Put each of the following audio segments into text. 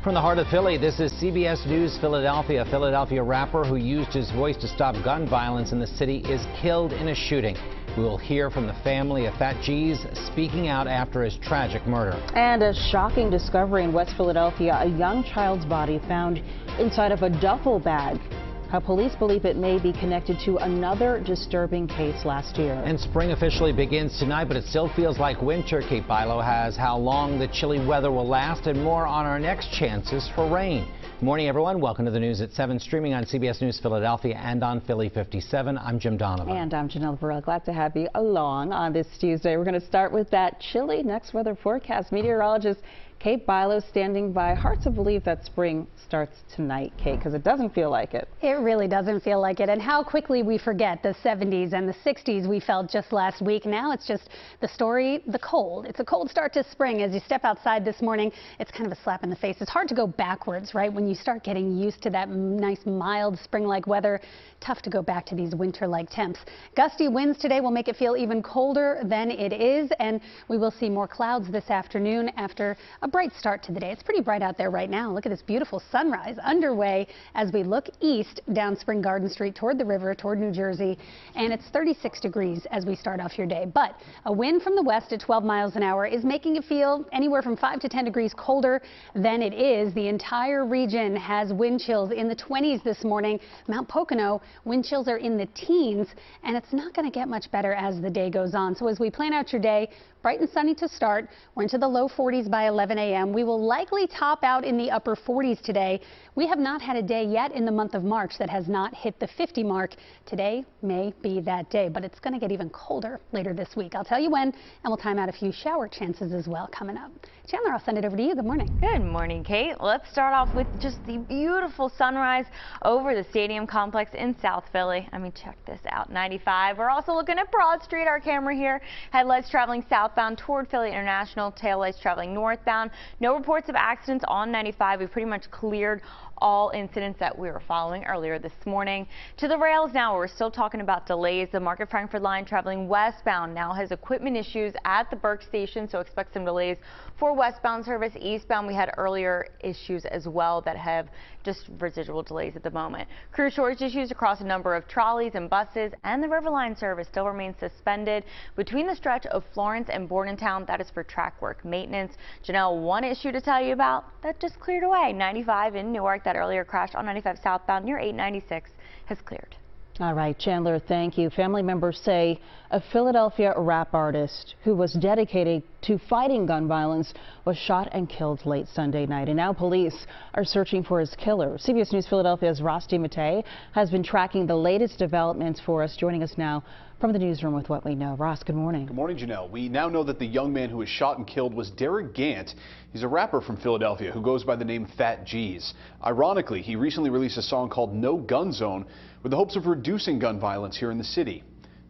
From the heart of Philly, this is CBS News Philadelphia. A Philadelphia rapper who used his voice to stop gun violence in the city is killed in a shooting. We will hear from the family of Phat Geez speaking out after his tragic murder. And a shocking discovery in West Philadelphia, a young child's body found inside of a duffel bag. How police believe it may be connected to another disturbing case last year. And spring officially begins tonight, but it still feels like winter. Kate Bilo has how long the chilly weather will last and more on our next chances for rain. Good morning, everyone. Welcome to the news at 7, streaming on CBS News Philadelphia and on Philly 57. I'm Jim Donovan. And I'm Janelle Burrell. Glad to have you along on this Tuesday. We're going to start with that chilly next weather forecast. Meteorologist Kate Bilo standing by. Hard to believe that spring starts tonight, Kate, because it doesn't feel like it. It really doesn't feel like it. And how quickly we forget the 70s and the 60s we felt just last week. Now it's just the story, the cold. It's a cold start to spring. As you step outside this morning, it's kind of a slap in the face. It's hard to go backwards, right? When you start getting used to that nice, mild spring-like weather, tough to go back to these winter-like temps. Gusty winds today will make it feel even colder than it is, and we will see more clouds this afternoon after a bright start to the day. It's pretty bright out there right now. Look at this beautiful sunrise underway as we look east down Spring Garden Street toward the river, toward New Jersey, and it's 36 degrees as we start off your day. But a wind from the west at 12 miles an hour is making it feel anywhere from 5 to 10 degrees colder than it is. The entire region has wind chills in the 20s this morning. Mount Pocono, wind chills are in the teens, and it's not going to get much better as the day goes on. So as we plan out your day, bright and sunny to start. We're into the low 40s by 11 a.m. We will likely top out in the upper 40s today. We have not had a day yet in the month of March that has not hit the 50 mark. Today may be that day, but it's going to get even colder later this week. I'll tell you when, and we'll time out a few shower chances as well coming up. Chandler, I'll send it over to you. Good morning. Good morning, Kate. Let's start off with just the beautiful sunrise over the stadium complex in South Philly. I mean, check this out, 95. We're also looking at Broad Street, our camera here. Headlights traveling southbound toward Philly International, taillights traveling northbound. No reports of accidents on 95. We pretty much cleared all incidents that we were following earlier this morning. To the rails now, we're still talking about delays. The Market Frankford line traveling westbound now has equipment issues at the Burke station, so expect some delays for westbound service. Eastbound, we had earlier issues as well that have just residual delays at the moment. Crew shortage issues across a number of trolleys and buses, and the Riverline service still remains suspended between the stretch of Florence and Bordentown. That is for track work maintenance. Janelle, one issue to tell you about that just cleared away. 95 in Newark, that earlier crash on 95 southbound near 896 has cleared. All right, Chandler, thank you. Family members say a Philadelphia rap artist who was dedicated to fighting gun violence was shot and killed late Sunday night, and now police are searching for his killer. CBS News Philadelphia's Ross DiMattei has been tracking the latest developments for us, joining us now from the newsroom with what we know. Ross, good morning. Good morning, Janelle. We now know that the young man who was shot and killed was Derek Gant. He's a rapper from Philadelphia who goes by the name Phat Geez. Ironically, he recently released a song called No Gun Zone with the hopes of reducing gun violence here in the city.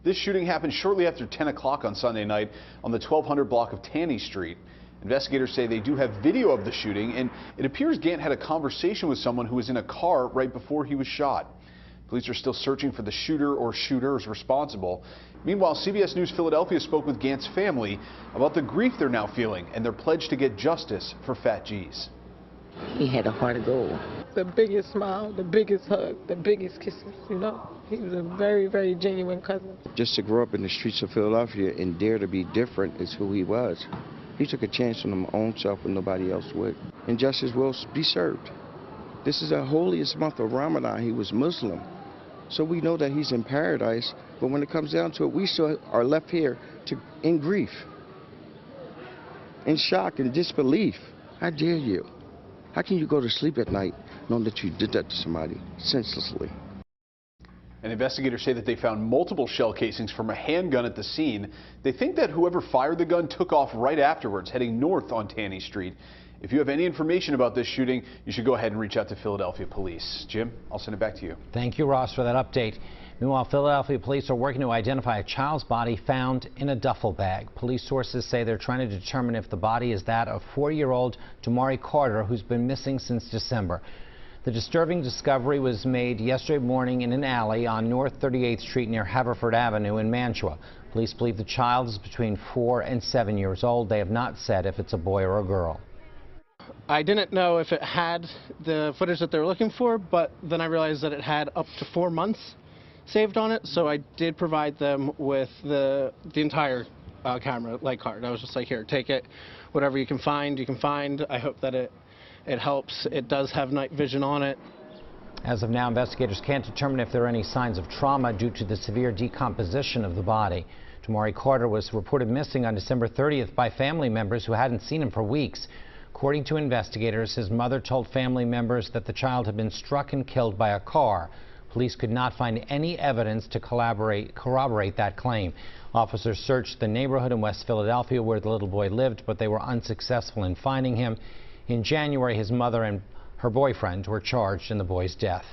This shooting happened shortly after 10 o'clock on Sunday night on the 1200 block of Taney Street. Investigators say they do have video of the shooting, and it appears Gant had a conversation with someone who was in a car right before he was shot. Police are still searching for the shooter or shooters responsible. Meanwhile, CBS News Philadelphia spoke with Gant's family about the grief they're now feeling and their pledge to get justice for Phat Geez. He had a heart of gold. The biggest smile, the biggest hug, the biggest kisses, you know. He was a very, very genuine cousin. Just to grow up in the streets of Philadelphia and dare to be different is who he was. He took a chance on his own self when nobody else would. And justice will be served. This is the holiest month of Ramadan. He was Muslim. So we know that he's in paradise, but when it comes down to it, we still are left here in grief, in shock and disbelief. How dare you? How can you go to sleep at night knowing that you did that to somebody senselessly? And investigators say that they found multiple shell casings from a handgun at the scene. They think that whoever fired the gun took off right afterwards, heading north on Taney Street. If you have any information about this shooting, you should go ahead and reach out to Philadelphia police. Jim, I'll send it back to you. Thank you, Ross, for that update. Meanwhile, Philadelphia police are working to identify a child's body found in a duffel bag. Police sources say they're trying to determine if the body is that of 4-year-old Damari Carter, who's been missing since December. The disturbing discovery was made yesterday morning in an alley on North 38th Street near Haverford Avenue in Mantua. Police believe the child is between 4 and 7 years old. They have not said if it's a boy or a girl. I didn't know if it had the footage that they were looking for, but then I realized that it had up to 4 months saved on it, so I did provide them with the entire camera light card. I was just like, here, take it, whatever you can find, you can find. I hope that it helps. It does have night vision on it. As of now, investigators can't determine if there are any signs of trauma due to the severe decomposition of the body. Tamari Carter was reported missing on December 30th by family members who hadn't seen him for weeks. According to investigators, his mother told family members that the child had been struck and killed by a car. Police could not find any evidence to corroborate that claim. Officers searched the neighborhood in West Philadelphia where the little boy lived, but they were unsuccessful in finding him. In January, his mother and her boyfriend were charged in the boy's death.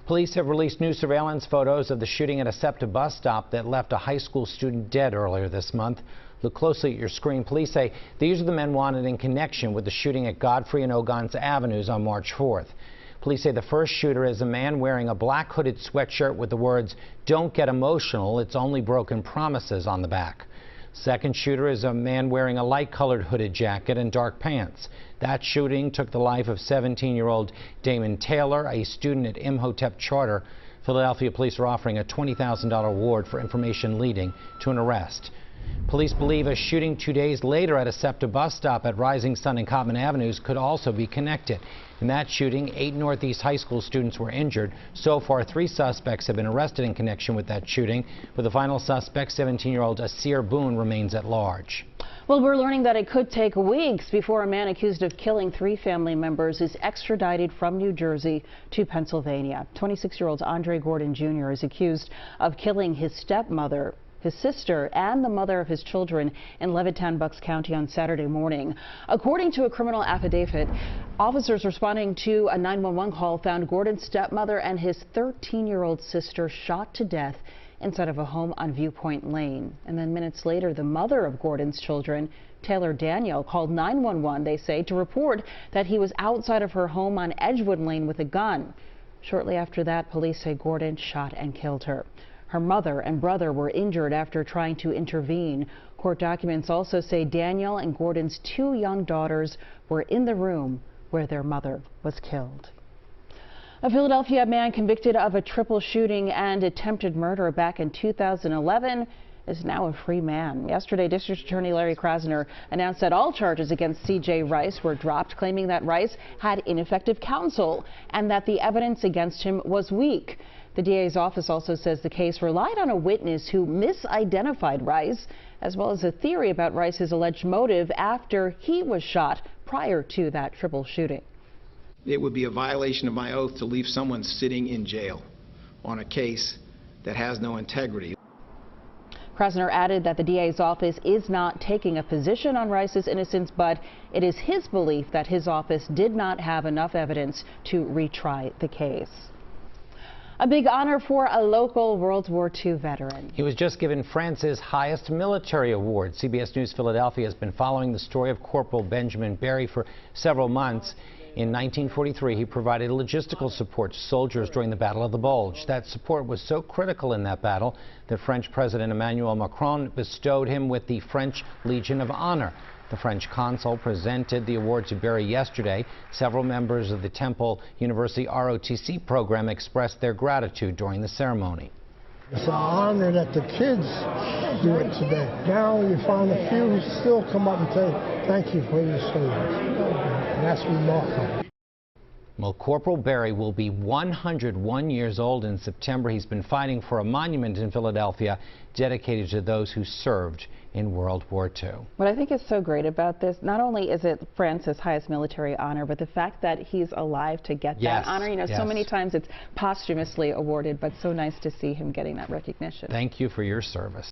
Police have released new surveillance photos of the shooting at a SEPTA bus stop that left a high school student dead earlier this month. Look closely at your screen. Police say these are the men wanted in connection with the shooting at Godfrey and Ogons Avenues on March 4th. Police say the first shooter is a man wearing a black hooded sweatshirt with the words, "Don't get emotional, it's only broken promises" on the back. Second shooter is a man wearing a light-colored hooded jacket and dark pants. That shooting took the life of 17-year-old Damon Taylor, a student at Imhotep Charter. Philadelphia police are offering a $20,000 reward for information leading to an arrest. Police believe a shooting 2 days later at a SEPTA bus stop at Rising Sun and Cottman Avenues could also be connected. In that shooting, 8 Northeast high school students were injured. So far, 3 suspects have been arrested in connection with that shooting. But the final suspect, 17-year-old Asir Boone, remains at large. Well, we're learning that it could take weeks before a man accused of killing 3 family members is extradited from New Jersey to Pennsylvania. 26-year-old Andre Gordon Jr. is accused of killing his stepmother, his sister, and the mother of his children in Levittown, Bucks County on Saturday morning. According to a criminal affidavit, officers responding to a 911 call found Gordon's stepmother and his 13-year-old sister shot to death inside of a home on Viewpoint Lane. And then minutes later, the mother of Gordon's children, Taylor Daniel, called 911, they say, to report that he was outside of her home on Edgewood Lane with a gun. Shortly after that, police say Gordon shot and killed her. Her mother and brother were injured after trying to intervene. Court documents also say Daniel and Gordon's 2 young daughters were in the room where their mother was killed. A Philadelphia man convicted of a triple shooting and attempted murder back in 2011 is now a free man. Yesterday, District Attorney Larry Krasner announced that all charges against C.J. Rice were dropped, claiming that Rice had ineffective counsel and that the evidence against him was weak. The DA's office also says the case relied on a witness who misidentified Rice, as well as a theory about Rice's alleged motive after he was shot prior to that triple shooting. It would be a violation of my oath to leave someone sitting in jail on a case that has no integrity. Krasner added that the DA's office is not taking a position on Rice's innocence, but it is his belief that his office did not have enough evidence to retry the case. A big honor for a local World War II veteran. He was just given France's highest military award. CBS News Philadelphia has been following the story of Corporal Benjamin Berry for several months. In 1943, he provided logistical support to soldiers during the Battle of the Bulge. That support was so critical in that battle that French President Emmanuel Macron bestowed him with the French Legion of Honor. The French consul presented the award to Berry yesterday. Several members of the Temple University ROTC program expressed their gratitude during the ceremony. It's an honor that the kids do it today. Now you find a few who still come up and say, thank you for your service. And that's remarkable. Well, Corporal Berry will be 101 years old in September. He's been fighting for a monument in Philadelphia dedicated to those who served in World War II. What I think is so great about this, not only is it France's highest military honor, but the fact that he's alive to get that honor. You know, so many times it's posthumously awarded, but so nice to see him getting that recognition. Thank you for your service.